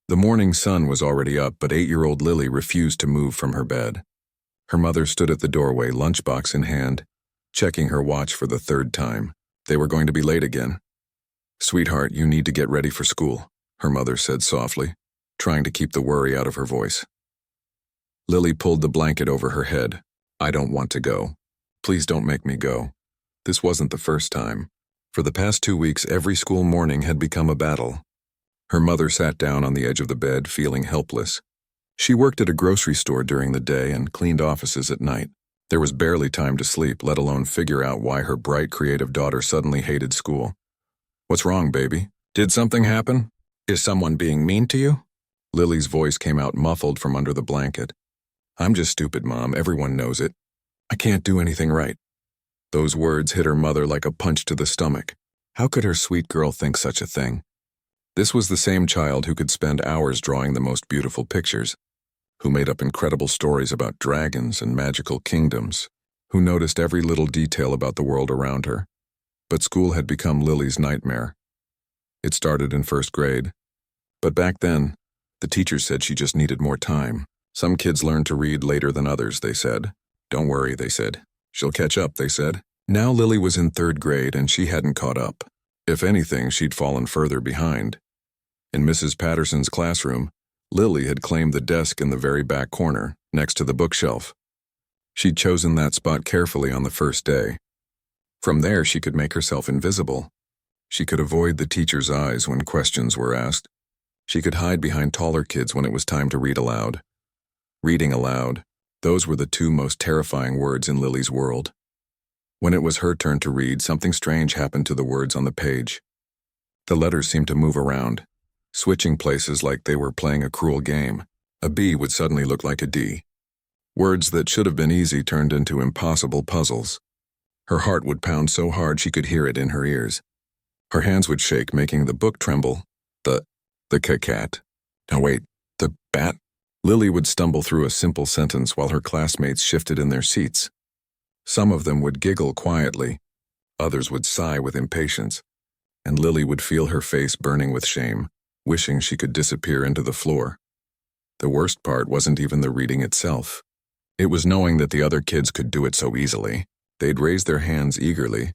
The morning sun was already up, but 8-year-old Lily refused to move from her bed. Her mother stood at the doorway, lunchbox in hand, checking her watch for the third time. They were going to be late again. "Sweetheart, you need to get ready for school," her mother said softly, trying to keep the worry out of her voice. Lily pulled the blanket over her head. "I don't want to go. Please don't make me go." This wasn't the first time. For the past 2 weeks, every school morning had become a battle. Her mother sat down on the edge of the bed, feeling helpless. She worked at a grocery store during the day and cleaned offices at night. There was barely time to sleep, let alone figure out why her bright, creative daughter suddenly hated school. "What's wrong, baby? Did something happen? Is someone being mean to you?" Lily's voice came out muffled from under the blanket. "I'm just stupid, Mom. Everyone knows it. I can't do anything right." Those words hit her mother like a punch to the stomach. How could her sweet girl think such a thing? This was the same child who could spend hours drawing the most beautiful pictures, who made up incredible stories about dragons and magical kingdoms, who noticed every little detail about the world around her. But school had become Lily's nightmare. It started in first grade. But back then, the teachers said she just needed more time. Some kids learned to read later than others, they said. "Don't worry," they said. "She'll catch up," they said. Now Lily was in third grade and she hadn't caught up. If anything, she'd fallen further behind. In Mrs. Patterson's classroom, Lily had claimed the desk in the very back corner, next to the bookshelf. She'd chosen that spot carefully on the first day. From there, she could make herself invisible. She could avoid the teacher's eyes when questions were asked. She could hide behind taller kids when it was time to read aloud. Reading aloud, those were the two most terrifying words in Lily's world. When it was her turn to read, something strange happened to the words on the page. The letters seemed to move around, switching places like they were playing a cruel game. A B would suddenly look like a D. Words that should have been easy turned into impossible puzzles. Her heart would pound so hard she could hear it in her ears. Her hands would shake, making the book tremble. The cat. No, wait, the bat? Lily would stumble through a simple sentence while her classmates shifted in their seats. Some of them would giggle quietly, others would sigh with impatience, and Lily would feel her face burning with shame, wishing she could disappear into the floor. The worst part wasn't even the reading itself. It was knowing that the other kids could do it so easily. They'd raise their hands eagerly,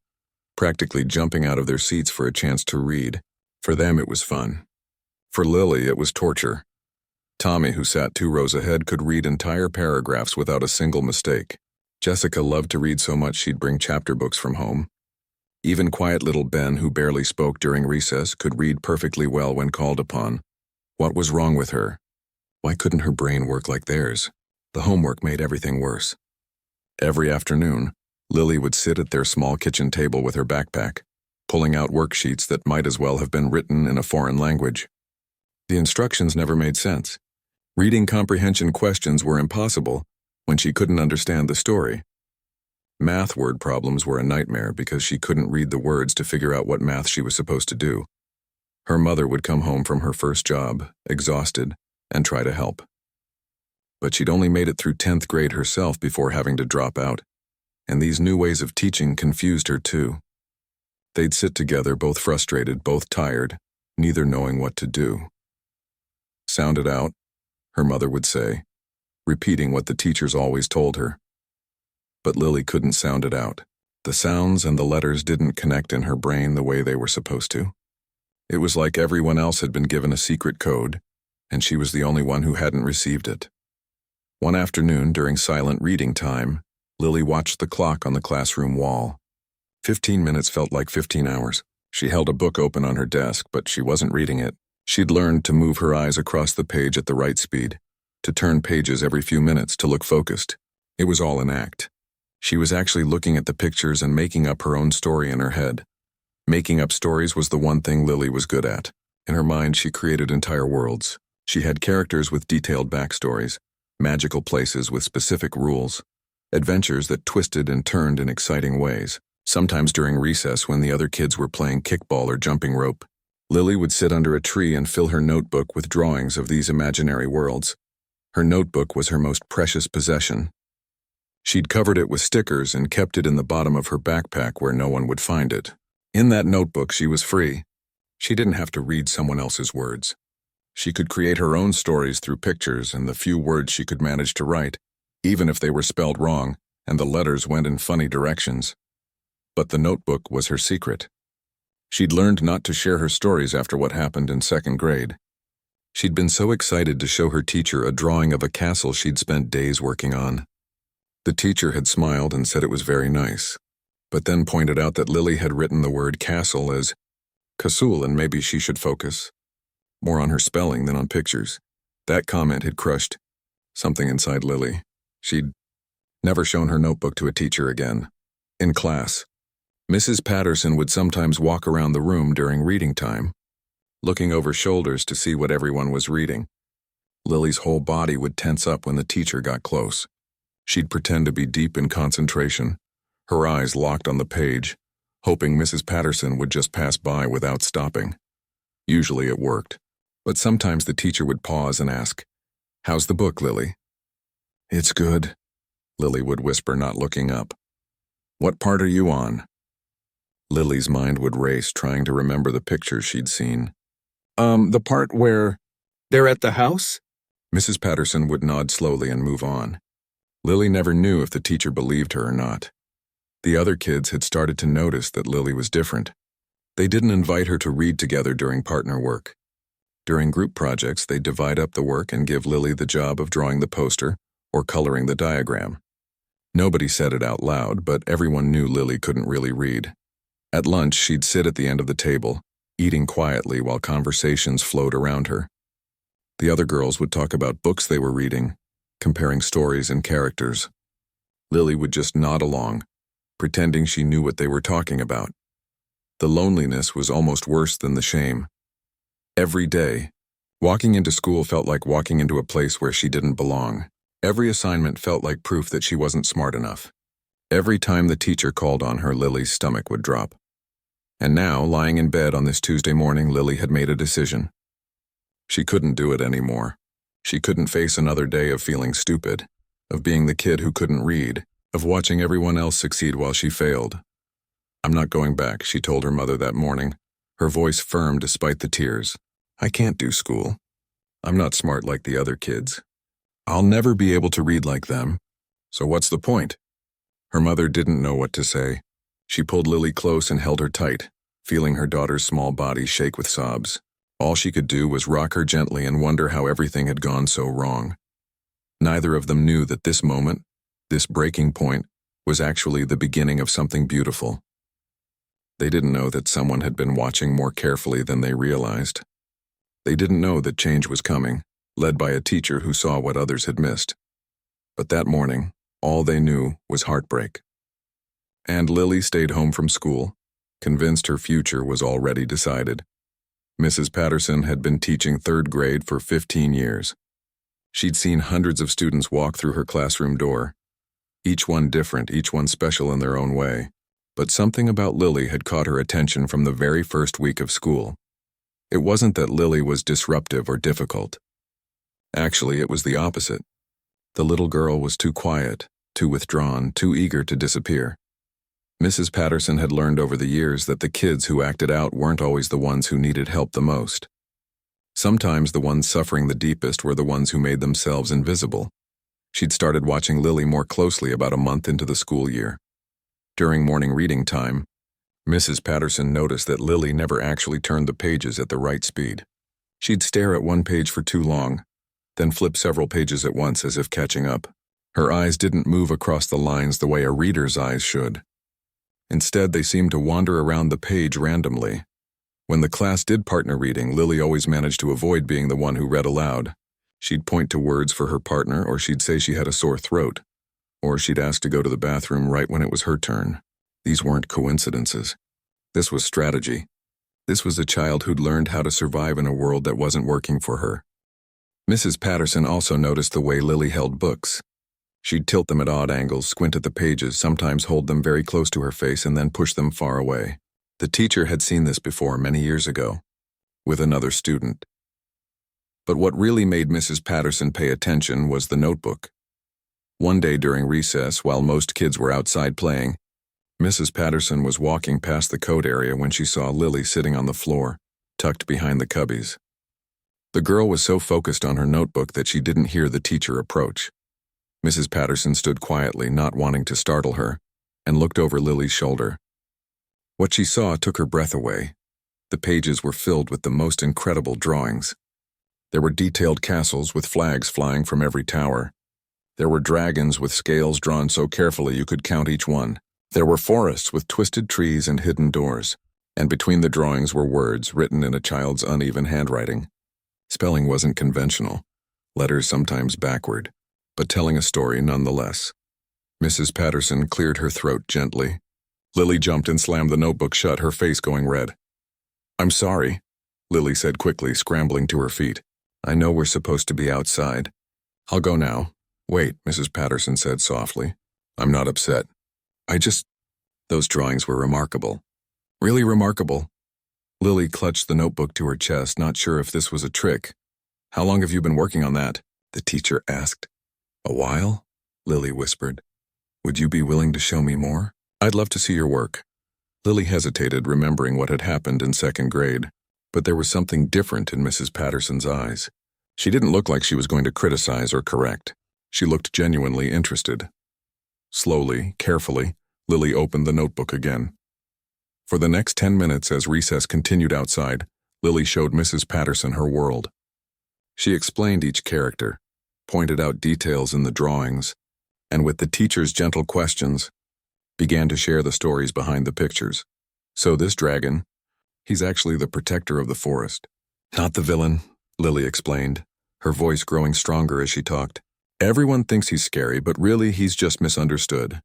practically jumping out of their seats for a chance to read. For them, it was fun. For Lily, it was torture. Tommy, who sat 2 rows ahead, could read entire paragraphs without a single mistake. Jessica loved to read so much she'd bring chapter books from home. Even quiet little Ben, who barely spoke during recess, could read perfectly well when called upon. What was wrong with her? Why couldn't her brain work like theirs? The homework made everything worse. Every afternoon, Lily would sit at their small kitchen table with her backpack, pulling out worksheets that might as well have been written in a foreign language. The instructions never made sense. Reading comprehension questions were impossible when she couldn't understand the story. Math word problems were a nightmare because she couldn't read the words to figure out what math she was supposed to do. Her mother would come home from her first job, exhausted, and try to help. But she'd only made it through 10th grade herself before having to drop out, and these new ways of teaching confused her too. They'd sit together, both frustrated, both tired, neither knowing what to do. "Sound it out," her mother would say, repeating what the teachers always told her. But Lily couldn't sound it out. The sounds and the letters didn't connect in her brain the way they were supposed to. It was like everyone else had been given a secret code, and she was the only one who hadn't received it. One afternoon, during silent reading time, Lily watched the clock on the classroom wall. 15 minutes felt like 15 hours. She held a book open on her desk, but she wasn't reading it. She'd learned to move her eyes across the page at the right speed, to turn pages every few minutes to look focused. It was all an act. She was actually looking at the pictures and making up her own story in her head. Making up stories was the one thing Lily was good at. In her mind, she created entire worlds. She had characters with detailed backstories, magical places with specific rules, adventures that twisted and turned in exciting ways. Sometimes during recess, when the other kids were playing kickball or jumping rope, Lily would sit under a tree and fill her notebook with drawings of these imaginary worlds. Her notebook was her most precious possession. She'd covered it with stickers and kept it in the bottom of her backpack where no one would find it. In that notebook, she was free. She didn't have to read someone else's words. She could create her own stories through pictures and the few words she could manage to write, even if they were spelled wrong and the letters went in funny directions. But the notebook was her secret. She'd learned not to share her stories after what happened in second grade. She'd been so excited to show her teacher a drawing of a castle she'd spent days working on. The teacher had smiled and said it was very nice, but then pointed out that Lily had written the word castle as Kasul and maybe she should focus more on her spelling than on pictures. That comment had crushed something inside Lily. She'd never shown her notebook to a teacher again. In class, Mrs. Patterson would sometimes walk around the room during reading time, looking over shoulders to see what everyone was reading. Lily's whole body would tense up when the teacher got close. She'd pretend to be deep in concentration, her eyes locked on the page, hoping Mrs. Patterson would just pass by without stopping. Usually it worked, but sometimes the teacher would pause and ask, "How's the book, Lily?" "It's good," Lily would whisper, not looking up. "What part are you on?" Lily's mind would race, trying to remember the pictures she'd seen. The part where they're at the house?" Mrs. Patterson would nod slowly and move on. Lily never knew if the teacher believed her or not. The other kids had started to notice that Lily was different. They didn't invite her to read together during partner work. During group projects, they'd divide up the work and give Lily the job of drawing the poster or coloring the diagram. Nobody said it out loud, but everyone knew Lily couldn't really read. At lunch, she'd sit at the end of the table, eating quietly while conversations flowed around her. The other girls would talk about books they were reading, comparing stories and characters. Lily would just nod along, pretending she knew what they were talking about. The loneliness was almost worse than the shame. Every day, walking into school felt like walking into a place where she didn't belong. Every assignment felt like proof that she wasn't smart enough. Every time the teacher called on her, Lily's stomach would drop. And now, lying in bed on this Tuesday morning, Lily had made a decision. She couldn't do it anymore. She couldn't face another day of feeling stupid, of being the kid who couldn't read, of watching everyone else succeed while she failed. "I'm not going back," she told her mother that morning, her voice firm despite the tears. "I can't do school. I'm not smart like the other kids. I'll never be able to read like them. So what's the point?" Her mother didn't know what to say. She pulled Lily close and held her tight, feeling her daughter's small body shake with sobs. All she could do was rock her gently and wonder how everything had gone so wrong. Neither of them knew that this moment, this breaking point, was actually the beginning of something beautiful. They didn't know that someone had been watching more carefully than they realized. They didn't know that change was coming, led by a teacher who saw what others had missed. But that morning, all they knew was heartbreak. And Lily stayed home from school, convinced her future was already decided. Mrs. Patterson had been teaching third grade for 15 years. She'd seen hundreds of students walk through her classroom door, each one different, each one special in their own way. But something about Lily had caught her attention from the very first week of school. It wasn't that Lily was disruptive or difficult. Actually, it was the opposite. The little girl was too quiet, too withdrawn, too eager to disappear. Mrs. Patterson had learned over the years that the kids who acted out weren't always the ones who needed help the most. Sometimes the ones suffering the deepest were the ones who made themselves invisible. She'd started watching Lily more closely about a month into the school year. During morning reading time, Mrs. Patterson noticed that Lily never actually turned the pages at the right speed. She'd stare at one page for too long, then flip several pages at once as if catching up. Her eyes didn't move across the lines the way a reader's eyes should. Instead, they seemed to wander around the page randomly. When the class did partner reading, Lily always managed to avoid being the one who read aloud. She'd point to words for her partner, or she'd say she had a sore throat, or she'd ask to go to the bathroom right when it was her turn. These weren't coincidences. This was strategy. This was a child who'd learned how to survive in a world that wasn't working for her. Mrs. Patterson also noticed the way Lily held books. She'd tilt them at odd angles, squint at the pages, sometimes hold them very close to her face and then push them far away. The teacher had seen this before many years ago, with another student. But what really made Mrs. Patterson pay attention was the notebook. One day during recess, while most kids were outside playing, Mrs. Patterson was walking past the code area when she saw Lily sitting on the floor, tucked behind the cubbies. The girl was so focused on her notebook that she didn't hear the teacher approach. Mrs. Patterson stood quietly, not wanting to startle her, and looked over Lily's shoulder. What she saw took her breath away. The pages were filled with the most incredible drawings. There were detailed castles with flags flying from every tower. There were dragons with scales drawn so carefully you could count each one. There were forests with twisted trees and hidden doors. And between the drawings were words written in a child's uneven handwriting. Spelling wasn't conventional, letters sometimes backward, but telling a story nonetheless. Mrs. Patterson cleared her throat gently. Lily jumped and slammed the notebook shut, her face going red. "I'm sorry," Lily said quickly, scrambling to her feet. "I know we're supposed to be outside. I'll go now." "Wait," Mrs. Patterson said softly. "I'm not upset. Those drawings were remarkable. Really remarkable." Lily clutched the notebook to her chest, not sure if this was a trick. "How long have you been working on that?" the teacher asked. "A while," Lily whispered. "Would you be willing to show me more? I'd love to see your work." Lily hesitated, remembering what had happened in second grade, but there was something different in Mrs. Patterson's eyes. She didn't look like she was going to criticize or correct. She looked genuinely interested. Slowly, carefully, Lily opened the notebook again. For the next 10 minutes, as recess continued outside, Lily showed Mrs. Patterson her world. She explained each character, pointed out details in the drawings, and with the teacher's gentle questions, began to share the stories behind the pictures. "So this dragon, he's actually the protector of the forest. Not the villain," Lily explained, her voice growing stronger as she talked. "Everyone thinks he's scary, but really he's just misunderstood.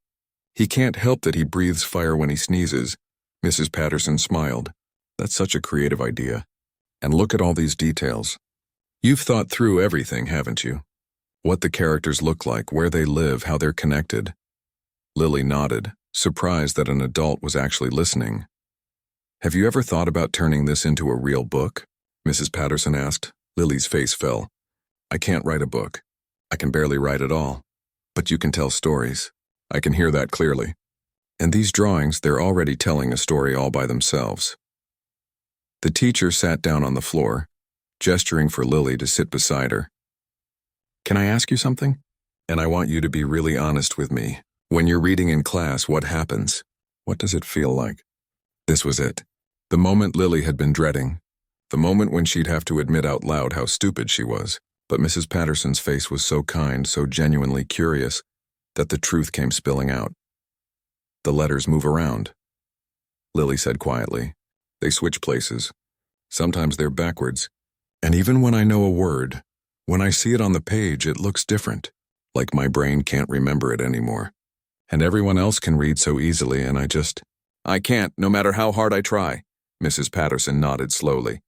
He can't help that he breathes fire when he sneezes." Mrs. Patterson smiled. "That's such a creative idea. And look at all these details. You've thought through everything, haven't you? What the characters look like, where they live, how they're connected." Lily nodded, surprised that an adult was actually listening. "Have you ever thought about turning this into a real book?" Mrs. Patterson asked. Lily's face fell. "I can't write a book. I can barely write at all. But you can tell stories. I can hear that clearly. And these drawings, they're already telling a story all by themselves." The teacher sat down on the floor, gesturing for Lily to sit beside her. "Can I ask you something? And I want you to be really honest with me. When you're reading in class, what happens? What does it feel like?" This was it. The moment Lily had been dreading. The moment when she'd have to admit out loud how stupid she was. But Mrs. Patterson's face was so kind, so genuinely curious, that the truth came spilling out. "The letters move around," Lily said quietly. "They switch places. Sometimes they're backwards. And even when I know a word, when I see it on the page, it looks different. Like my brain can't remember it anymore. And everyone else can read so easily, and I can't, no matter how hard I try." Mrs. Patterson nodded slowly.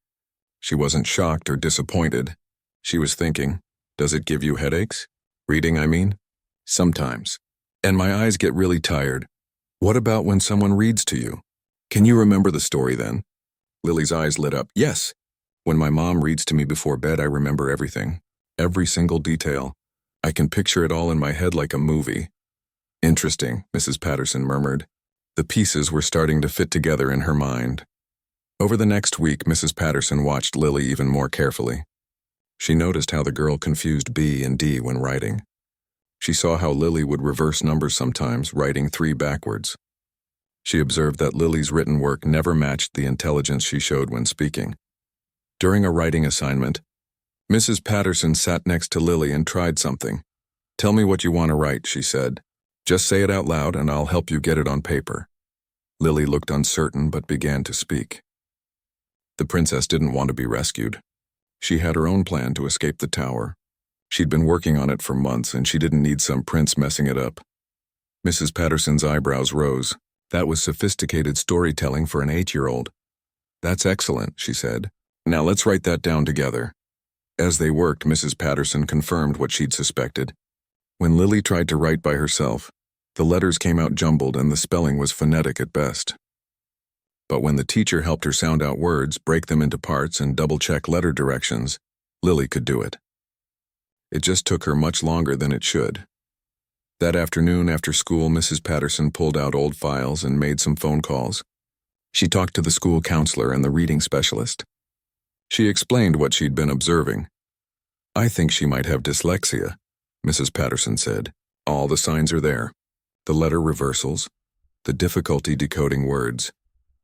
She wasn't shocked or disappointed. She was thinking, "Does it give you headaches? Reading, I mean?" "Sometimes. And my eyes get really tired." "What about when someone reads to you? Can you remember the story then?" Lily's eyes lit up. "Yes. When my mom reads to me before bed, I remember everything. Every single detail. I can picture it all in my head like a movie." "Interesting," Mrs. Patterson murmured. The pieces were starting to fit together in her mind. Over the next week, Mrs. Patterson watched Lily even more carefully. She noticed how the girl confused B and D when writing. She saw how Lily would reverse numbers sometimes, writing 3 backwards. She observed that Lily's written work never matched the intelligence she showed when speaking. During a writing assignment, Mrs. Patterson sat next to Lily and tried something. "Tell me what you want to write," she said. "Just say it out loud and I'll help you get it on paper." Lily looked uncertain but began to speak. The princess didn't want to be rescued. She had her own plan to escape the tower. She'd been working on it for months and she didn't need some prince messing it up. Mrs. Patterson's eyebrows rose. That was sophisticated storytelling for an 8-year-old. "That's excellent," she said. "Now let's write that down together." As they worked, Mrs. Patterson confirmed what she'd suspected. When Lily tried to write by herself, the letters came out jumbled and the spelling was phonetic at best. But when the teacher helped her sound out words, break them into parts, and double-check letter directions, Lily could do it. It just took her much longer than it should. That afternoon after school, Mrs. Patterson pulled out old files and made some phone calls. She talked to the school counselor and the reading specialist. She explained what she'd been observing. "I think she might have dyslexia," Mrs. Patterson said. "All the signs are there. The letter reversals, the difficulty decoding words,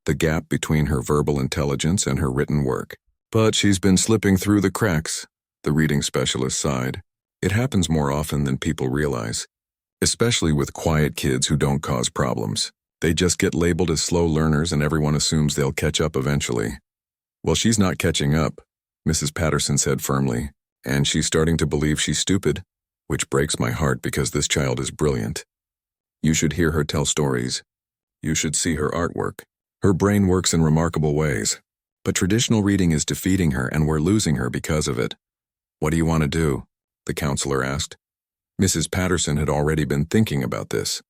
the gap between her verbal intelligence and her written work. But she's been slipping through the cracks," the reading specialist sighed. "It happens more often than people realize, especially with quiet kids who don't cause problems. They just get labeled as slow learners and everyone assumes they'll catch up eventually." "Well, she's not catching up," Mrs. Patterson said firmly, "and she's starting to believe she's stupid, which breaks my heart because this child is brilliant. You should hear her tell stories. You should see her artwork. Her brain works in remarkable ways. But traditional reading is defeating her and we're losing her because of it." "What do you want to do?" the counselor asked. Mrs. Patterson had already been thinking about this.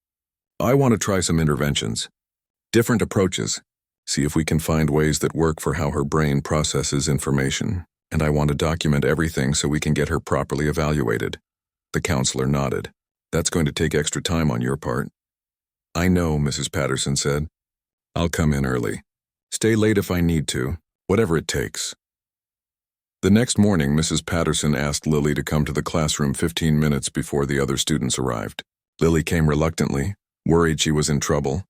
"I want to try some interventions. Different approaches. See if we can find ways that work for how her brain processes information. And I want to document everything so we can get her properly evaluated." The counselor nodded. "That's going to take extra time on your part." "I know," Mrs. Patterson said. "I'll come in early. Stay late if I need to, whatever it takes." The next morning, Mrs. Patterson asked Lily to come to the classroom 15 minutes before the other students arrived. Lily came reluctantly, worried she was in trouble.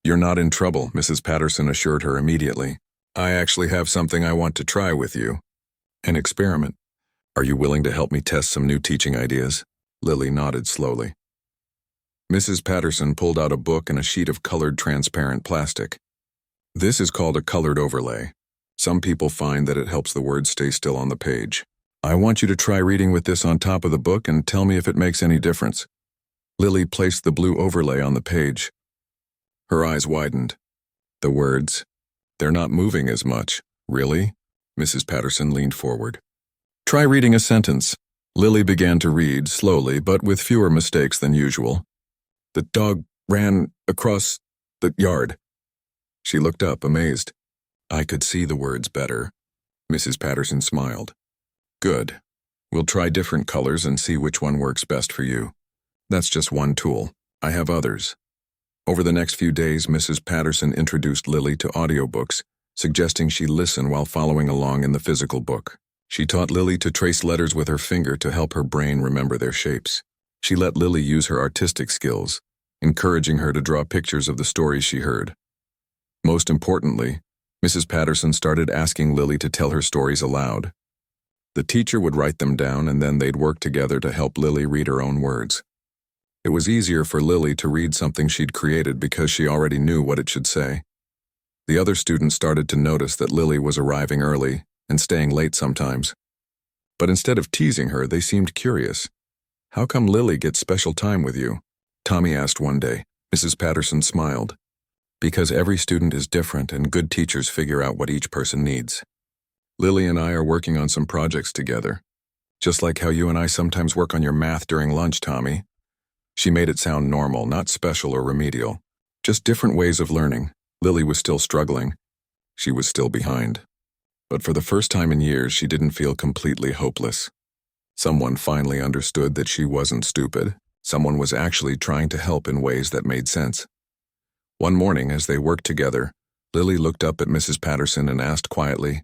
"You're not in trouble," Mrs. Patterson assured her immediately. "I actually have something I want to try with you. An experiment. Are you willing to help me test some new teaching ideas?" Lily nodded slowly. Mrs. Patterson pulled out a book and a sheet of colored transparent plastic. "This is called a colored overlay. Some people find that it helps the words stay still on the page. I want you to try reading with this on top of the book and tell me if it makes any difference." Lily placed the blue overlay on the page. Her eyes widened. The words, "They're not moving as much." "Really?" Mrs. Patterson leaned forward. "Try reading a sentence." Lily began to read, slowly but with fewer mistakes than usual. "The dog ran across the yard." She looked up, amazed. "I could see the words better." Mrs. Patterson smiled. "Good. We'll try different colors and see which one works best for you. That's just one tool. I have others." Over the next few days, Mrs. Patterson introduced Lily to audiobooks, suggesting she listen while following along in the physical book. She taught Lily to trace letters with her finger to help her brain remember their shapes. She let Lily use her artistic skills, encouraging her to draw pictures of the stories she heard. Most importantly, Mrs. Patterson started asking Lily to tell her stories aloud. The teacher would write them down and then they'd work together to help Lily read her own words. It was easier for Lily to read something she'd created because she already knew what it should say. The other students started to notice that Lily was arriving early and staying late sometimes. But instead of teasing her, they seemed curious. "How come Lily gets special time with you?" Tommy asked one day. Mrs. Patterson smiled. "Because every student is different and good teachers figure out what each person needs. Lily and I are working on some projects together. Just like how you and I sometimes work on your math during lunch, Tommy." She made it sound normal, not special or remedial. Just different ways of learning. Lily was still struggling. She was still behind. But for the first time in years, she didn't feel completely hopeless. Someone finally understood that she wasn't stupid. Someone was actually trying to help in ways that made sense. One morning, as they worked together, Lily looked up at Mrs. Patterson and asked quietly,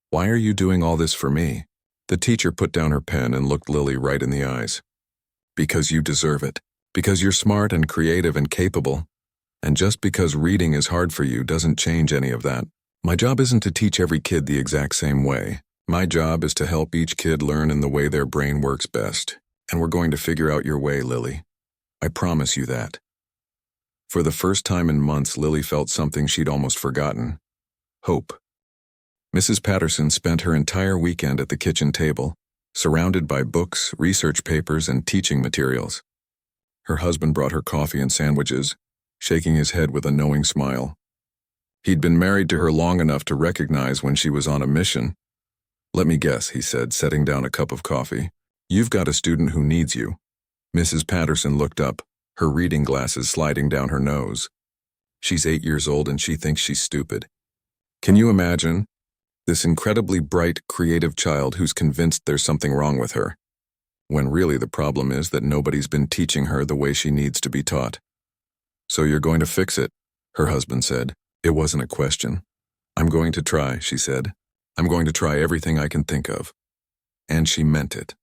"Why are you doing all this for me?" The teacher put down her pen and looked Lily right in the eyes. "Because you deserve it. Because you're smart and creative and capable. And just because reading is hard for you doesn't change any of that. My job isn't to teach every kid the exact same way. My job is to help each kid learn in the way their brain works best. And we're going to figure out your way, Lily. I promise you that." For the first time in months, Lily felt something she'd almost forgotten. Hope. Mrs. Patterson spent her entire weekend at the kitchen table, surrounded by books, research papers, and teaching materials. Her husband brought her coffee and sandwiches, shaking his head with a knowing smile. He'd been married to her long enough to recognize when she was on a mission. "Let me guess," he said, setting down a cup of coffee. "You've got a student who needs you." Mrs. Patterson looked up, her reading glasses sliding down her nose. "She's 8 years old and she thinks she's stupid. Can you imagine? This incredibly bright, creative child who's convinced there's something wrong with her, when really the problem is that nobody's been teaching her the way she needs to be taught." "So you're going to fix it," her husband said. It wasn't a question. "I'm going to try," she said. I'm going to try everything I can think of. And she meant it.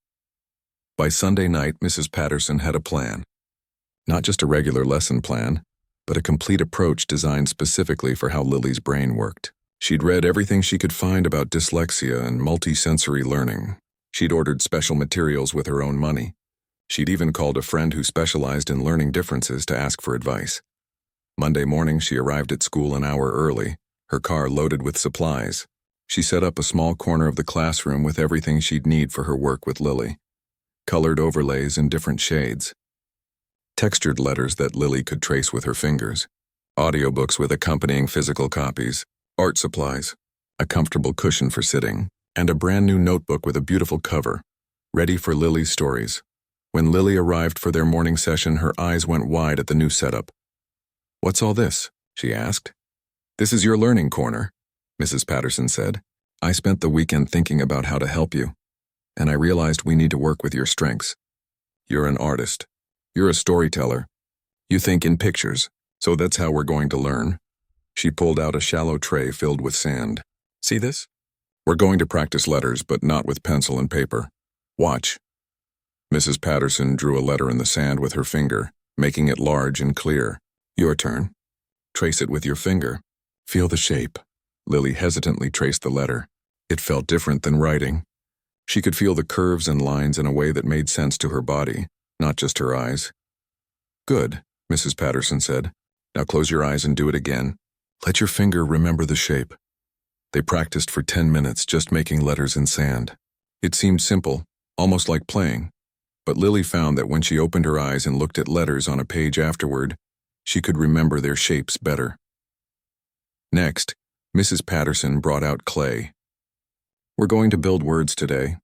By Sunday night, Mrs. Patterson had a plan. Not just a regular lesson plan, but a complete approach designed specifically for how Lily's brain worked. She'd read everything she could find about dyslexia and multisensory learning. She'd ordered special materials with her own money. She'd even called a friend who specialized in learning differences to ask for advice. Monday morning, she arrived at school an hour early, her car loaded with supplies. She set up a small corner of the classroom with everything she'd need for her work with Lily. Colored overlays in different shades. Textured letters that Lily could trace with her fingers. Audiobooks with accompanying physical copies. Art supplies. A comfortable cushion for sitting. And a brand new notebook with a beautiful cover. Ready for Lily's stories. When Lily arrived for their morning session, her eyes went wide at the new setup. "What's all this?" she asked. "This is your learning corner," Mrs. Patterson said. "I spent the weekend thinking about how to help you, and I realized we need to work with your strengths. You're an artist. You're a storyteller. You think in pictures, so that's how we're going to learn." She pulled out a shallow tray filled with sand. "See this? We're going to practice letters, but not with pencil and paper. Watch." Mrs. Patterson drew a letter in the sand with her finger, making it large and clear. "Your turn. Trace it with your finger. Feel the shape." Lily hesitantly traced the letter. It felt different than writing. She could feel the curves and lines in a way that made sense to her body, not just her eyes. "Good," Mrs. Patterson said. "Now close your eyes and do it again. Let your finger remember the shape." They practiced for 10 minutes just making letters in sand. It seemed simple, almost like playing. But Lily found that when she opened her eyes and looked at letters on a page afterward, she could remember their shapes better. Next, Mrs. Patterson brought out clay. "We're going to build words today.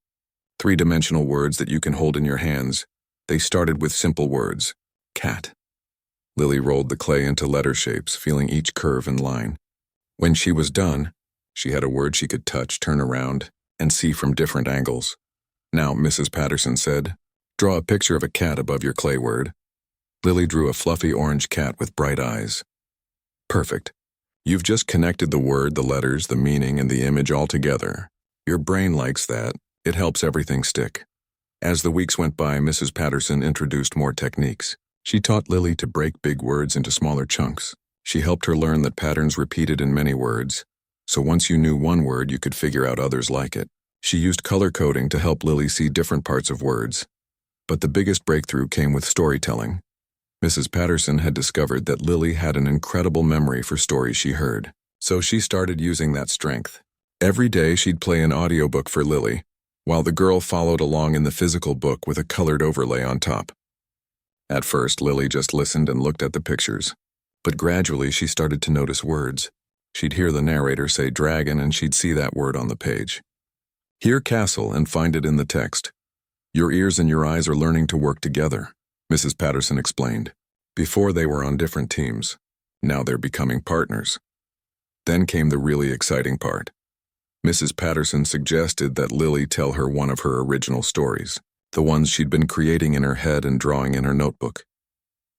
3-dimensional words that you can hold in your hands. They started with simple words. Cat." Lily rolled the clay into letter shapes, feeling each curve and line. When she was done, she had a word she could touch, turn around, and see from different angles. "Now," Mrs. Patterson said, "draw a picture of a cat above your clay word." Lily drew a fluffy orange cat with bright eyes. "Perfect. You've just connected the word, the letters, the meaning, and the image all together. Your brain likes that. It helps everything stick." As the weeks went by, Mrs. Patterson introduced more techniques. She taught Lily to break big words into smaller chunks. She helped her learn that patterns repeated in many words, so once you knew one word, you could figure out others like it. She used color coding to help Lily see different parts of words. But the biggest breakthrough came with storytelling. Mrs. Patterson had discovered that Lily had an incredible memory for stories she heard, so she started using that strength. Every day she'd play an audiobook for Lily, while the girl followed along in the physical book with a colored overlay on top. At first, Lily just listened and looked at the pictures, but gradually she started to notice words. She'd hear the narrator say dragon and she'd see that word on the page. Hear castle and find it in the text. Your ears and your eyes are learning to work together, Mrs. Patterson explained. Before they were on different teams. Now they're becoming partners. Then came the really exciting part. Mrs. Patterson suggested that Lily tell her one of her original stories, the ones she'd been creating in her head and drawing in her notebook.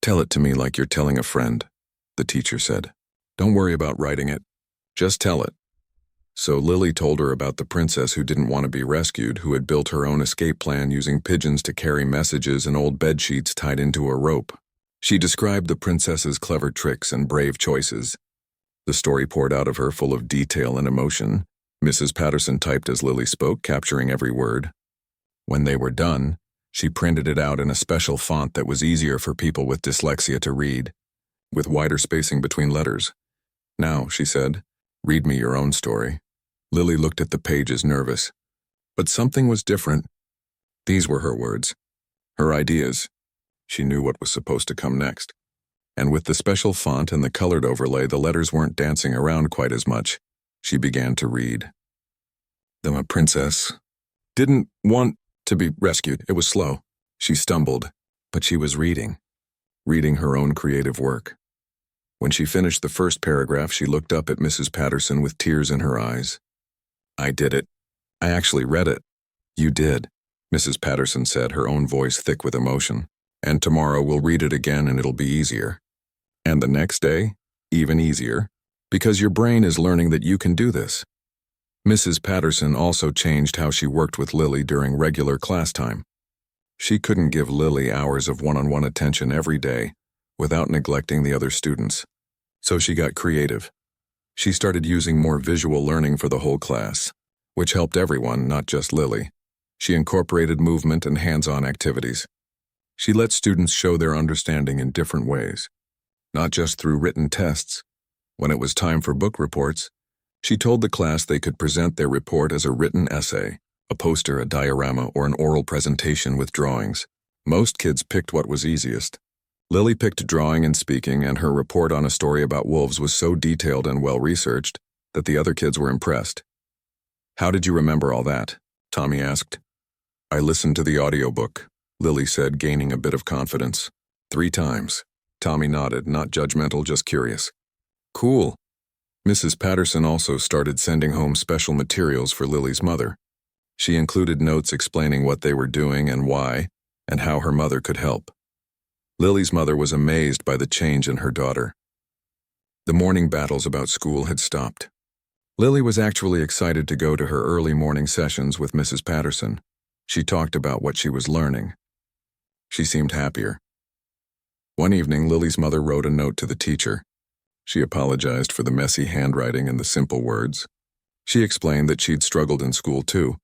"Tell it to me like you're telling a friend," the teacher said. "Don't worry about writing it. Just tell it." So Lily told her about the princess who didn't want to be rescued, who had built her own escape plan using pigeons to carry messages and old bed sheets tied into a rope. She described the princess's clever tricks and brave choices. The story poured out of her full of detail and emotion. Mrs. Patterson typed as Lily spoke, capturing every word. When they were done, she printed it out in a special font that was easier for people with dyslexia to read, with wider spacing between letters. "Now," she said, "read me your own story." Lily looked at the pages, nervous. But something was different. These were her words, her ideas. She knew what was supposed to come next. And with the special font and the colored overlay, the letters weren't dancing around quite as much. She began to read. "The princess didn't want to be rescued. It was slow." She stumbled, but she was reading her own creative work. When she finished the first paragraph, she looked up at Mrs. Patterson with tears in her eyes. "I did it. I actually read it." "You did," Mrs. Patterson said, her own voice thick with emotion. "And tomorrow we'll read it again and it'll be easier. And the next day, even easier, because your brain is learning that you can do this." Mrs. Patterson also changed how she worked with Lily during regular class time. She couldn't give Lily hours of one-on-one attention every day without neglecting the other students. So she got creative. She started using more visual learning for the whole class, which helped everyone, not just Lily. She incorporated movement and hands-on activities. She let students show their understanding in different ways, not just through written tests. When it was time for book reports, she told the class they could present their report as a written essay, a poster, a diorama, or an oral presentation with drawings. Most kids picked what was easiest. Lily picked drawing and speaking, and her report on a story about wolves was so detailed and well-researched that the other kids were impressed. "How did you remember all that?" Tommy asked. "I listened to the audiobook," Lily said, gaining a bit of confidence. 3 times. Tommy nodded, not judgmental, just curious. "Cool." Mrs. Patterson also started sending home special materials for Lily's mother. She included notes explaining what they were doing and why, and how her mother could help. Lily's mother was amazed by the change in her daughter. The morning battles about school had stopped. Lily was actually excited to go to her early morning sessions with Mrs. Patterson. She talked about what she was learning. She seemed happier. One evening, Lily's mother wrote a note to the teacher. She apologized for the messy handwriting and the simple words. She explained that she'd struggled in school too,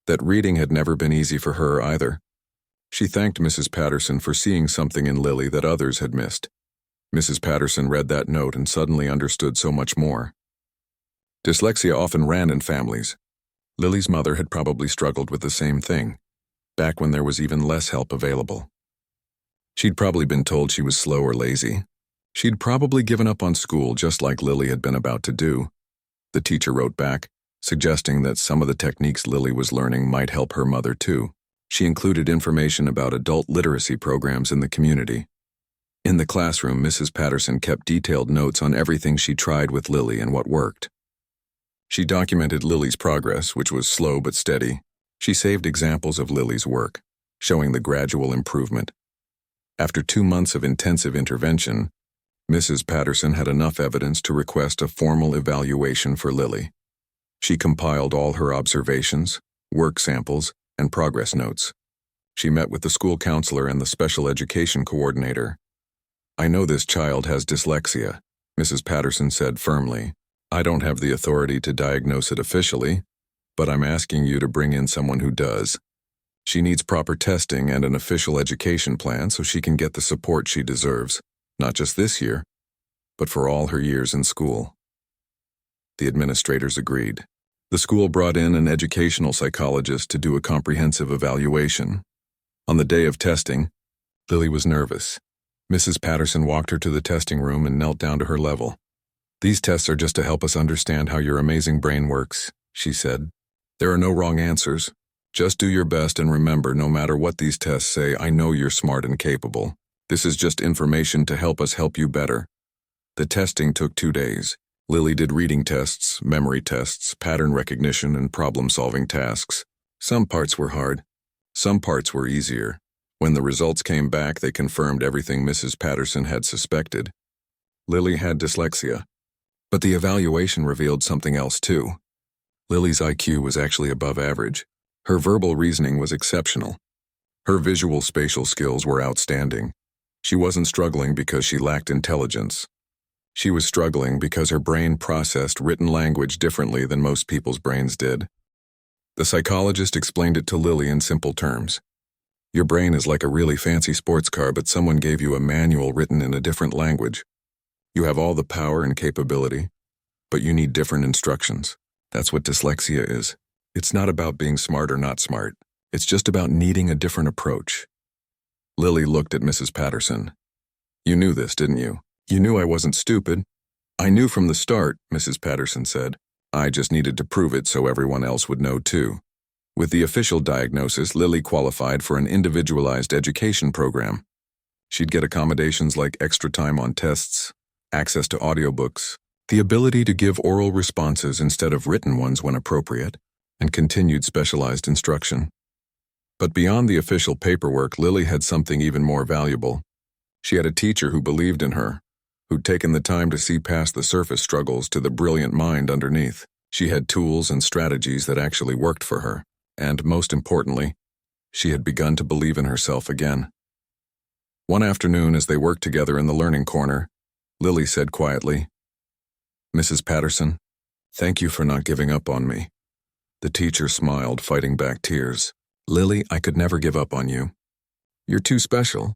that reading had never been easy for her either. She thanked Mrs. Patterson for seeing something in Lily that others had missed. Mrs. Patterson read that note and suddenly understood so much more. Dyslexia often ran in families. Lily's mother had probably struggled with the same thing, back when there was even less help available. She'd probably been told she was slow or lazy. She'd probably given up on school just like Lily had been about to do. The teacher wrote back, suggesting that some of the techniques Lily was learning might help her mother too. She included information about adult literacy programs in the community. In the classroom, Mrs. Patterson kept detailed notes on everything she tried with Lily and what worked. She documented Lily's progress, which was slow but steady. She saved examples of Lily's work, showing the gradual improvement. After 2 months of intensive intervention, Mrs. Patterson had enough evidence to request a formal evaluation for Lily. She compiled all her observations, work samples, and progress notes. She met with the school counselor and the special education coordinator. "I know this child has dyslexia," Mrs. Patterson said firmly. "I don't have the authority to diagnose it officially, but I'm asking you to bring in someone who does. She needs proper testing and an official education plan so she can get the support she deserves, not just this year, but for all her years in school." The administrators agreed. The school brought in an educational psychologist to do a comprehensive evaluation. On the day of testing, Lily was nervous. Mrs. Patterson walked her to the testing room and knelt down to her level. "These tests are just to help us understand how your amazing brain works," she said. "There are no wrong answers. Just do your best and remember, no matter what these tests say, I know you're smart and capable. This is just information to help us help you better." The testing took 2 days. Lily did reading tests, memory tests, pattern recognition, and problem-solving tasks. Some parts were hard. Some parts were easier. When the results came back, they confirmed everything Mrs. Patterson had suspected. Lily had dyslexia. But the evaluation revealed something else too. Lily's IQ was actually above average. Her verbal reasoning was exceptional. Her visual spatial skills were outstanding. She wasn't struggling because she lacked intelligence. She was struggling because her brain processed written language differently than most people's brains did. The psychologist explained it to Lily in simple terms. "Your brain is like a really fancy sports car, but someone gave you a manual written in a different language. You have all the power and capability, but you need different instructions. That's what dyslexia is. It's not about being smart or not smart. It's just about needing a different approach." Lily looked at Mrs. Patterson. "You knew this, didn't you? You knew I wasn't stupid." "I knew from the start," Mrs. Patterson said. "I just needed to prove it so everyone else would know too." With the official diagnosis, Lily qualified for an individualized education program. She'd get accommodations like extra time on tests, access to audiobooks, the ability to give oral responses instead of written ones when appropriate, and continued specialized instruction. But beyond the official paperwork, Lily had something even more valuable. She had a teacher who believed in her, who'd taken the time to see past the surface struggles to the brilliant mind underneath. She had tools and strategies that actually worked for her, and most importantly, she had begun to believe in herself again. One afternoon, as they worked together in the learning corner, Lily said quietly, "Mrs. Patterson, thank you for not giving up on me." The teacher smiled, fighting back tears. "Lily, I could never give up on you. You're too special.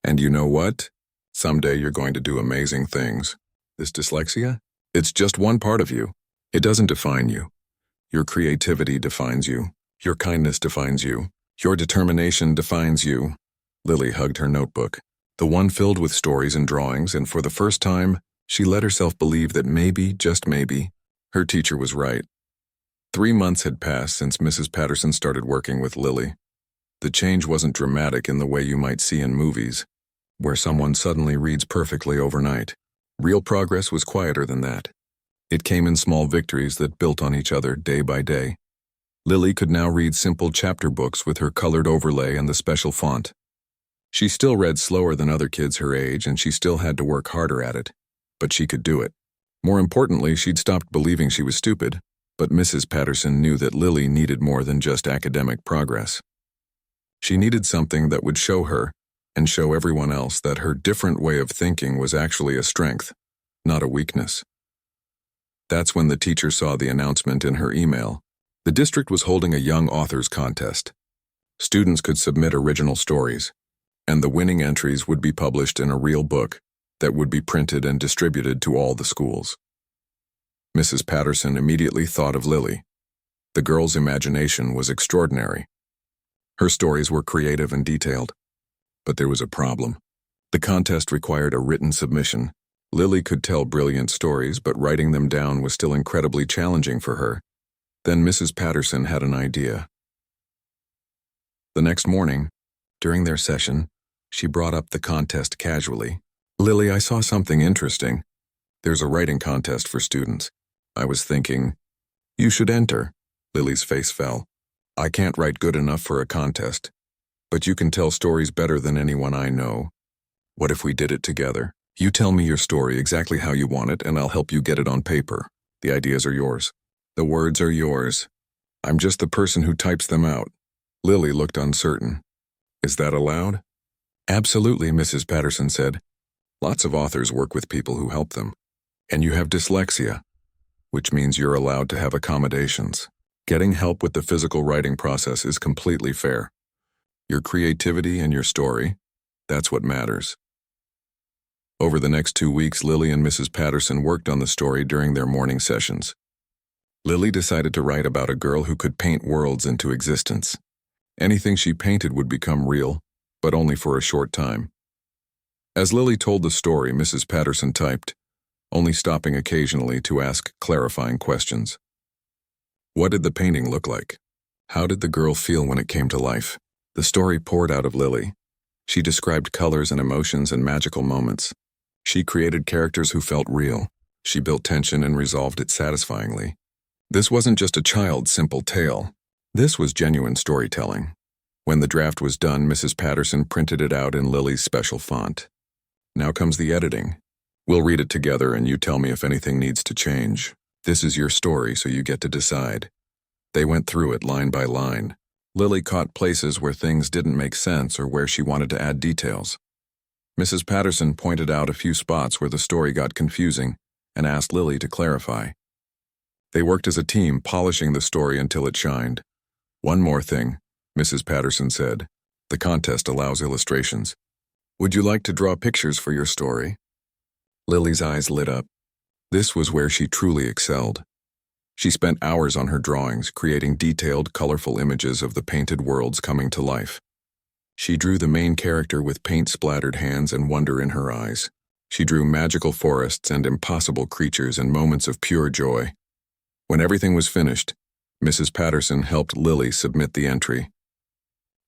And you know what? Someday you're going to do amazing things. This dyslexia? It's just one part of you. It doesn't define you. Your creativity defines you. Your kindness defines you. Your determination defines you." Lily hugged her notebook, the one filled with stories and drawings, and for the first time, she let herself believe that maybe, just maybe, her teacher was right. 3 months had passed since Mrs. Patterson started working with Lily. The change wasn't dramatic in the way you might see in movies, where someone suddenly reads perfectly overnight. Real progress was quieter than that. It came in small victories that built on each other day by day. Lily could now read simple chapter books with her colored overlay and the special font. She still read slower than other kids her age, and she still had to work harder at it. But she could do it. More importantly, she'd stopped believing she was stupid, but Mrs. Patterson knew that Lily needed more than just academic progress. She needed something that would show her, and show everyone else, that her different way of thinking was actually a strength, not a weakness. That's when the teacher saw the announcement in her email. The district was holding a young authors contest. Students could submit original stories, and the winning entries would be published in a real book that would be printed and distributed to all the schools. Mrs. Patterson immediately thought of Lily. The girl's imagination was extraordinary. Her stories were creative and detailed. But there was a problem. The contest required a written submission. Lily could tell brilliant stories, but writing them down was still incredibly challenging for her. Then Mrs. Patterson had an idea. The next morning, during their session, she brought up the contest casually. "Lily, I saw something interesting. There's a writing contest for students. I was thinking, you should enter." Lily's face fell. "I can't write good enough for a contest, but you can tell stories better than anyone I know. What if we did it together? You tell me your story exactly how you want it, and I'll help you get it on paper. The ideas are yours. The words are yours. I'm just the person who types them out." Lily looked uncertain. "Is that allowed?" "Absolutely," Mrs. Patterson said. "Lots of authors work with people who help them. And you have dyslexia, which means you're allowed to have accommodations. Getting help with the physical writing process is completely fair. Your creativity and your story, that's what matters." Over the next 2 weeks, Lily and Mrs. Patterson worked on the story during their morning sessions. Lily decided to write about a girl who could paint worlds into existence. Anything she painted would become real, but only for a short time. As Lily told the story, Mrs. Patterson typed, only stopping occasionally to ask clarifying questions. What did the painting look like? How did the girl feel when it came to life? The story poured out of Lily. She described colors and emotions and magical moments. She created characters who felt real. She built tension and resolved it satisfyingly. This wasn't just a child's simple tale. This was genuine storytelling. When the draft was done, Mrs. Patterson printed it out in Lily's special font. "Now comes the editing. We'll read it together and you tell me if anything needs to change. This is your story, so you get to decide." They went through it line by line. Lily caught places where things didn't make sense or where she wanted to add details. Mrs. Patterson pointed out a few spots where the story got confusing and asked Lily to clarify. They worked as a team, polishing the story until it shined. "One more thing," Mrs. Patterson said. "The contest allows illustrations. Would you like to draw pictures for your story?" Lily's eyes lit up. This was where she truly excelled. She spent hours on her drawings, creating detailed, colorful images of the painted worlds coming to life. She drew the main character with paint-splattered hands and wonder in her eyes. She drew magical forests and impossible creatures and moments of pure joy. When everything was finished, Mrs. Patterson helped Lily submit the entry.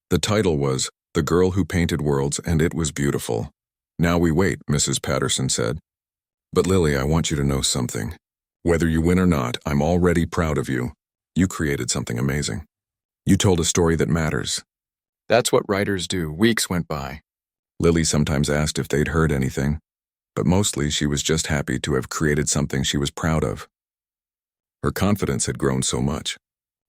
The title was "The Girl Who Painted Worlds, and It Was Beautiful." "Now we wait," Mrs. Patterson said. "But Lily, I want you to know something. Whether you win or not, I'm already proud of you. You created something amazing. You told a story that matters." That's what writers do. Weeks went by. Lily sometimes asked if they'd heard anything, but mostly she was just happy to have created something she was proud of. Her confidence had grown so much.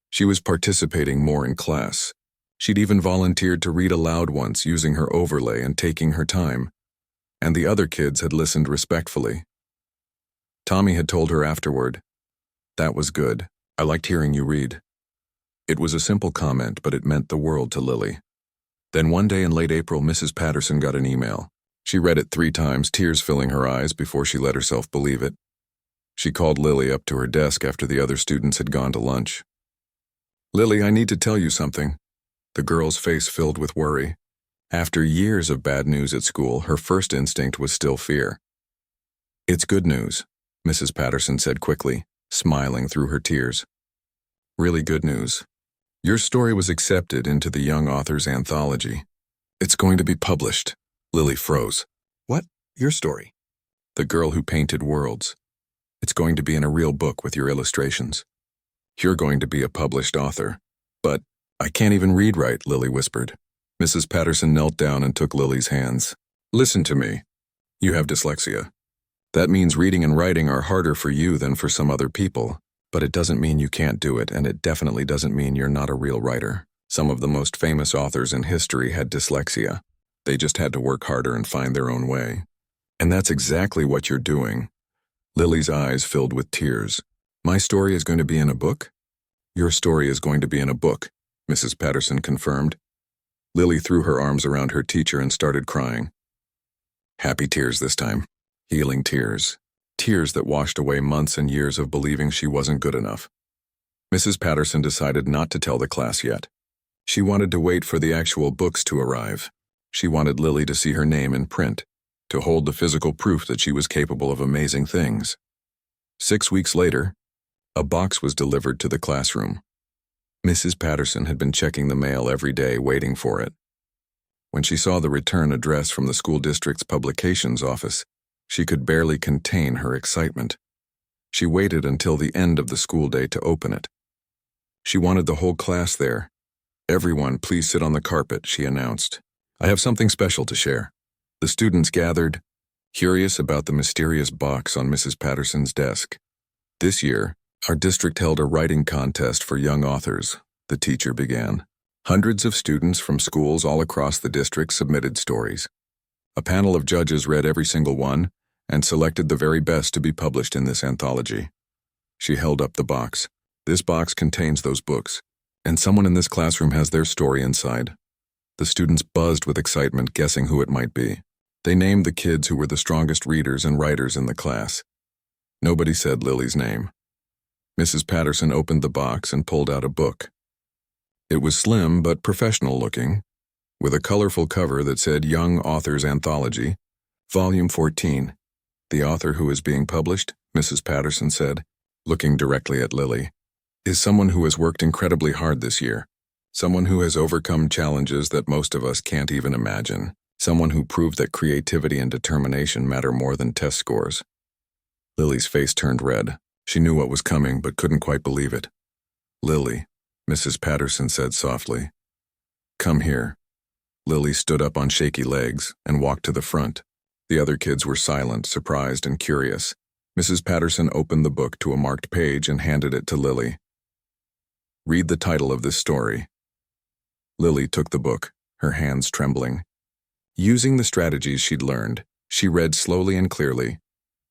She was participating more in class. She'd even volunteered to read aloud once using her overlay and taking her time. And the other kids had listened respectfully. Tommy had told her afterward, "That was good. I liked hearing you read." It was a simple comment, but it meant the world to Lily. Then one day in late April, Mrs. Patterson got an email. She read it 3 times, tears filling her eyes before she let herself believe it. She called Lily up to her desk after the other students had gone to lunch. "Lily, I need to tell you something." The girl's face filled with worry. After years of bad news at school, her first instinct was still fear. "It's good news," Mrs. Patterson said quickly, smiling through her tears. "Really good news. Your story was accepted into the Young Authors Anthology. It's going to be published." Lily froze. "What? Your story?" "The Girl Who Painted Worlds. It's going to be in a real book with your illustrations. You're going to be a published author." "But I can't even read right," Lily whispered. Mrs. Patterson knelt down and took Lily's hands. "Listen to me. You have dyslexia. That means reading and writing are harder for you than for some other people. But it doesn't mean you can't do it, and it definitely doesn't mean you're not a real writer. Some of the most famous authors in history had dyslexia. They just had to work harder and find their own way. And that's exactly what you're doing." Lily's eyes filled with tears. "My story is going to be in a book?" "Your story is going to be in a book," Mrs. Patterson confirmed. Lily threw her arms around her teacher and started crying. Happy tears this time. Healing tears. Tears that washed away months and years of believing she wasn't good enough. Mrs. Patterson decided not to tell the class yet. She wanted to wait for the actual books to arrive. She wanted Lily to see her name in print, to hold the physical proof that she was capable of amazing things. 6 weeks later, a box was delivered to the classroom. Mrs. Patterson had been checking the mail every day, waiting for it. When she saw the return address from the school district's publications office, she could barely contain her excitement. She waited until the end of the school day to open it. She wanted the whole class there. "Everyone, please sit on the carpet," she announced. "I have something special to share." The students gathered, curious about the mysterious box on Mrs. Patterson's desk. "This year, our district held a writing contest for young authors," the teacher began. Hundreds of students from schools all across the district submitted stories. A panel of judges read every single one and selected the very best to be published in this anthology. She held up the box. "This box contains those books, and someone in this classroom has their story inside." The students buzzed with excitement, guessing who it might be. They named the kids who were the strongest readers and writers in the class. Nobody said Lily's name. Mrs. Patterson opened the box and pulled out a book. It was slim but professional looking, with a colorful cover that said Young Authors Anthology, Volume 14. "The author who is being published," Mrs. Patterson said, looking directly at Lily, "is someone who has worked incredibly hard this year. Someone who has overcome challenges that most of us can't even imagine. Someone who proved that creativity and determination matter more than test scores." Lily's face turned red. She knew what was coming, but couldn't quite believe it. "Lily," Mrs. Patterson said softly. "Come here." Lily stood up on shaky legs and walked to the front. The other kids were silent, surprised, and curious. Mrs. Patterson opened the book to a marked page and handed it to Lily. "Read the title of this story." Lily took the book, her hands trembling. Using the strategies she'd learned, she read slowly and clearly,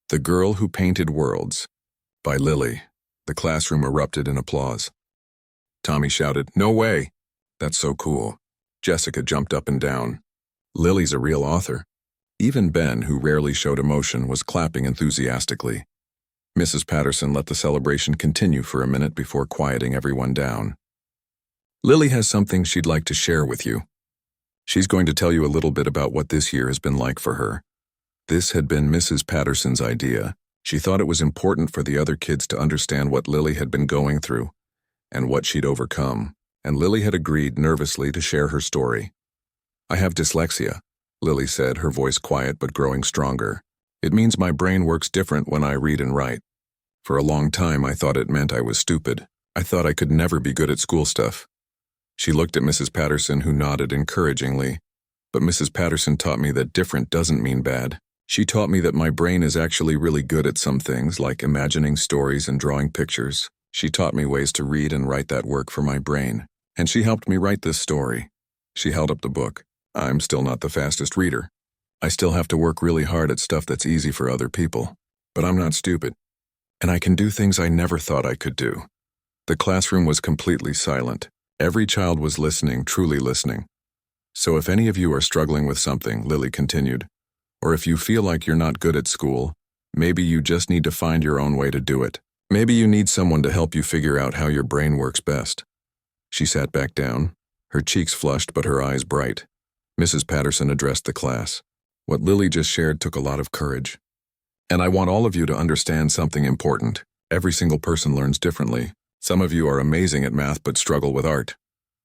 "The Girl Who Painted Worlds," by Lily. The classroom erupted in applause. Tommy shouted, "No way! That's so cool." Jessica jumped up and down. "Lily's a real author." Even Ben, who rarely showed emotion, was clapping enthusiastically. Mrs. Patterson let the celebration continue for a minute before quieting everyone down. "Lily has something she'd like to share with you. She's going to tell you a little bit about what this year has been like for her." This had been Mrs. Patterson's idea. She thought it was important for the other kids to understand what Lily had been going through and what she'd overcome, and Lily had agreed nervously to share her story. "I have dyslexia," Lily said, her voice quiet but growing stronger. "It means my brain works different when I read and write. For a long time, I thought it meant I was stupid. I thought I could never be good at school stuff." She looked at Mrs. Patterson, who nodded encouragingly. "But Mrs. Patterson taught me that different doesn't mean bad. She taught me that my brain is actually really good at some things, like imagining stories and drawing pictures. She taught me ways to read and write that work for my brain. And she helped me write this story. She held up the book. I'm still not the fastest reader. I still have to work really hard at stuff that's easy for other people. But I'm not stupid. And I can do things I never thought I could do. The classroom was completely silent. Every child was listening, truly listening. So if any of you are struggling with something, Lily continued, or if you feel like you're not good at school, maybe you just need to find your own way to do it. Maybe you need someone to help you figure out how your brain works best. She sat back down, her cheeks flushed but her eyes bright. Mrs. Patterson addressed the class. What Lily just shared took a lot of courage. And I want all of you to understand something important. Every single person learns differently. Some of you are amazing at math but struggle with art.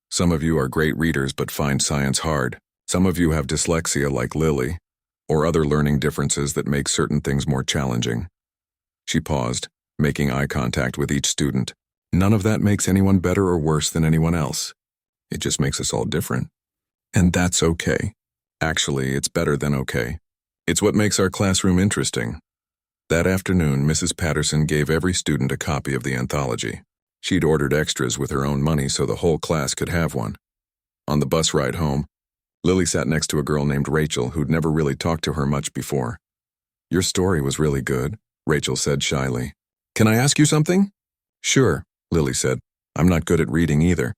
Some of you are great readers but find science hard. Some of you have dyslexia like Lily, or other learning differences that make certain things more challenging. She paused, making eye contact with each student. None of that makes anyone better or worse than anyone else. It just makes us all different. And that's okay. Actually, it's better than okay. It's what makes our classroom interesting. That afternoon, Mrs. Patterson gave every student a copy of the anthology. She'd ordered extras with her own money so the whole class could have one. On the bus ride home, Lily sat next to a girl named Rachel who'd never really talked to her much before. Your story was really good, Rachel said shyly. Can I ask you something? Sure, Lily said. I'm not good at reading either.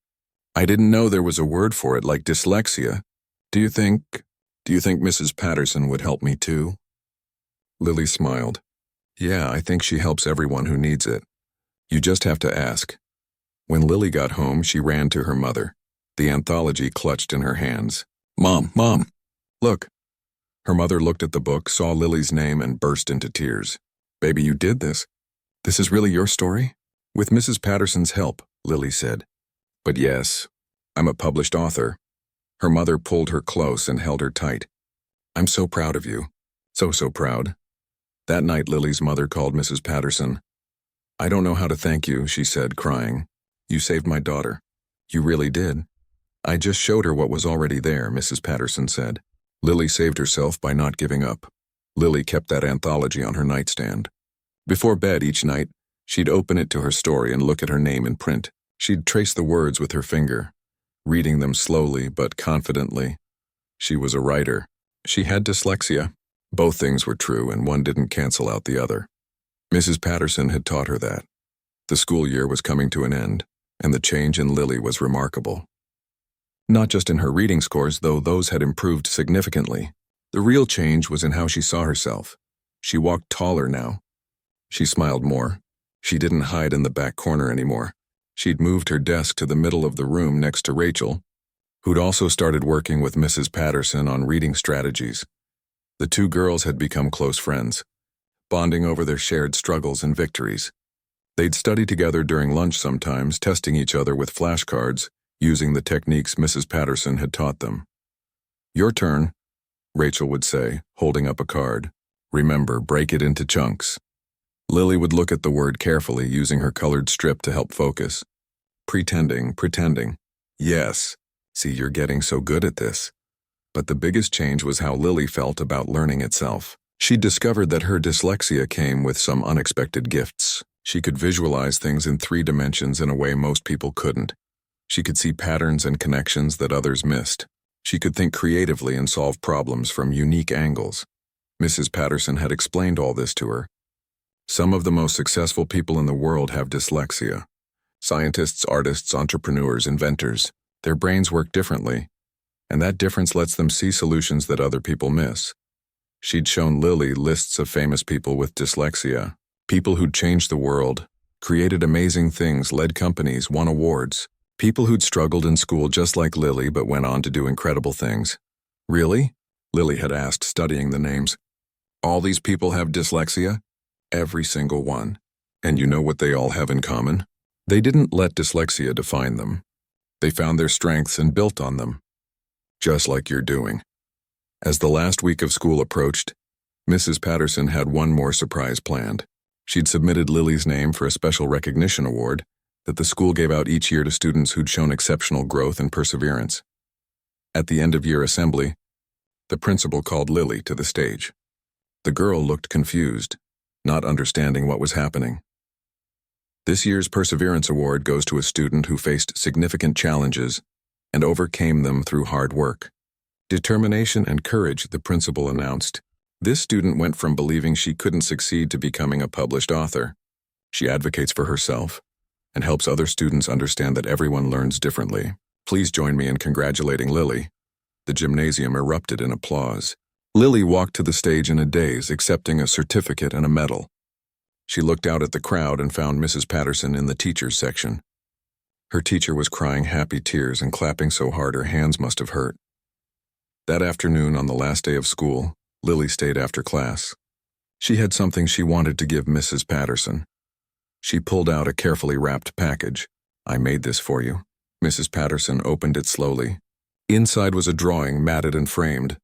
I didn't know there was a word for it like dyslexia. Do you think Mrs. Patterson would help me too? Lily smiled. Yeah, I think she helps everyone who needs it. You just have to ask. When Lily got home, she ran to her mother, the anthology clutched in her hands. Mom, look. Her mother looked at the book, saw Lily's name, and burst into tears. Baby, you did this. This is really your story? With Mrs. Patterson's help, Lily said. But yes, I'm a published author. Her mother pulled her close and held her tight. I'm so proud of you. So proud. That night, Lily's mother called Mrs. Patterson. I don't know how to thank you, she said, crying. You saved my daughter. You really did. I just showed her what was already there, Mrs. Patterson said. Lily saved herself by not giving up. Lily kept that anthology on her nightstand. Before bed each night, she'd open it to her story and look at her name in print. She'd trace the words with her finger, reading them slowly but confidently. She was a writer. She had dyslexia. Both things were true, and one didn't cancel out the other. Mrs. Patterson had taught her that. The school year was coming to an end, and the change in Lily was remarkable. Not just in her reading scores, though those had improved significantly. The real change was in how she saw herself. She walked taller now. She smiled more. She didn't hide in the back corner anymore. She'd moved her desk to the middle of the room next to Rachel, who'd also started working with Mrs. Patterson on reading strategies. The two girls had become close friends, bonding over their shared struggles and victories. They'd study together during lunch sometimes, testing each other with flashcards, using the techniques Mrs. Patterson had taught them. Your turn, Rachel would say, holding up a card. Remember, break it into chunks. Lily would look at the word carefully, using her colored strip to help focus. Pretending. Yes. See, you're getting so good at this. But the biggest change was how Lily felt about learning itself. She discovered that her dyslexia came with some unexpected gifts. She could visualize things in 3 dimensions in a way most people couldn't. She could see patterns and connections that others missed. She could think creatively and solve problems from unique angles. Mrs. Patterson had explained all this to her. Some of the most successful people in the world have dyslexia. Scientists, artists, entrepreneurs, inventors. Their brains work differently, and that difference lets them see solutions that other people miss. She'd shown Lily lists of famous people with dyslexia, people who'd changed the world, created amazing things, led companies, won awards, people who'd struggled in school just like Lily but went on to do incredible things. Really? Lily had asked, studying the names. All these people have dyslexia? Every single one. And you know what they all have in common? They didn't let dyslexia define them. They found their strengths and built on them. Just like you're doing. As the last week of school approached, Mrs. Patterson had one more surprise planned. She'd submitted Lily's name for a special recognition award that the school gave out each year to students who'd shown exceptional growth and perseverance. At the end of year assembly, the principal called Lily to the stage. The girl looked confused, not understanding what was happening. This year's Perseverance Award goes to a student who faced significant challenges and overcame them through hard work. Determination and courage, the principal announced. This student went from believing she couldn't succeed to becoming a published author. She advocates for herself and helps other students understand that everyone learns differently. Please join me in congratulating Lily. The gymnasium erupted in applause. Lily walked to the stage in a daze, accepting a certificate and a medal. She looked out at the crowd and found Mrs. Patterson in the teachers' section. Her teacher was crying happy tears and clapping so hard her hands must have hurt. That afternoon, on the last day of school, Lily stayed after class. She had something she wanted to give Mrs. Patterson. She pulled out a carefully wrapped package. "I made this for you." Mrs. Patterson opened it slowly. Inside was a drawing, matted and framed.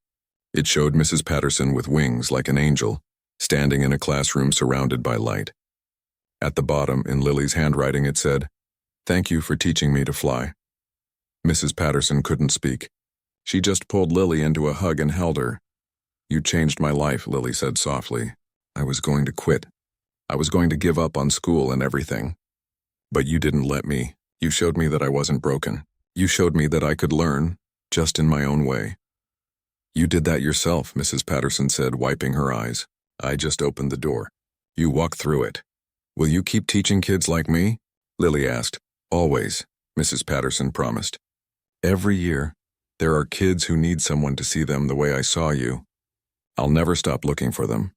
It showed Mrs. Patterson with wings like an angel, standing in a classroom surrounded by light. At the bottom, in Lily's handwriting, it said, "Thank you for teaching me to fly." Mrs. Patterson couldn't speak. She just pulled Lily into a hug and held her. "You changed my life," Lily said softly. "I was going to quit. I was going to give up on school and everything. But you didn't let me. You showed me that I wasn't broken. You showed me that I could learn, just in my own way." "You did that yourself," Mrs. Patterson said, wiping her eyes. "I just opened the door. You walked through it. Will you keep teaching kids like me?" Lily asked. "Always," Mrs. Patterson promised. "Every year, there are kids who need someone to see them the way I saw you. I'll never stop looking for them."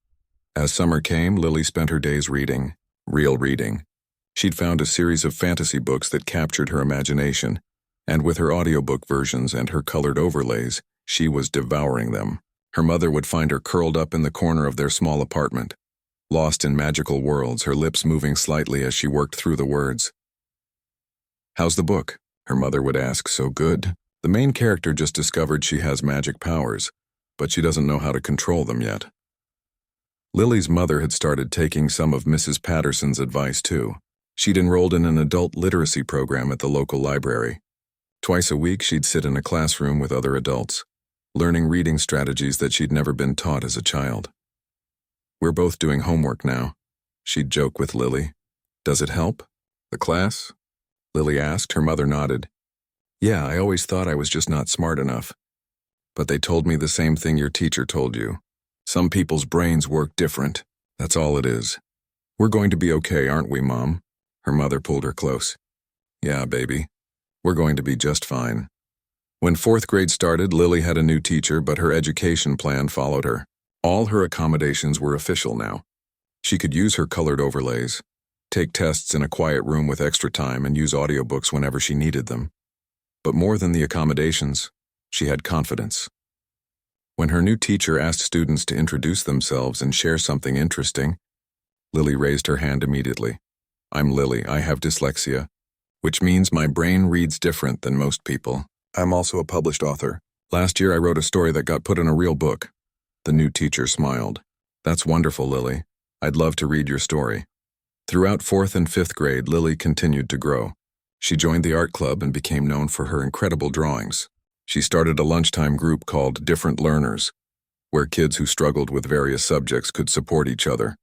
As summer came, Lily spent her days reading, real reading. She'd found a series of fantasy books that captured her imagination, and with her audiobook versions and her colored overlays, she was devouring them. Her mother would find her curled up in the corner of their small apartment, lost in magical worlds, her lips moving slightly as she worked through the words. "How's the book?" her mother would ask. "So good. The main character just discovered she has magic powers, but she doesn't know how to control them yet." Lily's mother had started taking some of Mrs. Patterson's advice too. She'd enrolled in an adult literacy program at the local library. Twice a week, she'd sit in a classroom with other adults, learning reading strategies that she'd never been taught as a child. "We're both doing homework now," she'd joke with Lily. "Does it help? The class?" Lily asked. Her mother nodded. "Yeah, I always thought I was just not smart enough. But they told me the same thing your teacher told you. Some people's brains work different. That's all it is. We're going to be okay, aren't we, Mom?" Her mother pulled her close. "Yeah, baby. We're going to be just fine." When fourth grade started, Lily had a new teacher, but her education plan followed her. All her accommodations were official now. She could use her colored overlays, take tests in a quiet room with extra time, and use audiobooks whenever she needed them. But more than the accommodations, she had confidence. When her new teacher asked students to introduce themselves and share something interesting, Lily raised her hand immediately. "I'm Lily. I have dyslexia, which means my brain reads different than most people. I'm also a published author. Last year I wrote a story that got put in a real book." The new teacher smiled. "That's wonderful, Lily. I'd love to read your story." Throughout 4th and 5th grade, Lily continued to grow. She joined the art club and became known for her incredible drawings. She started a lunchtime group called Different Learners, where kids who struggled with various subjects could support each other.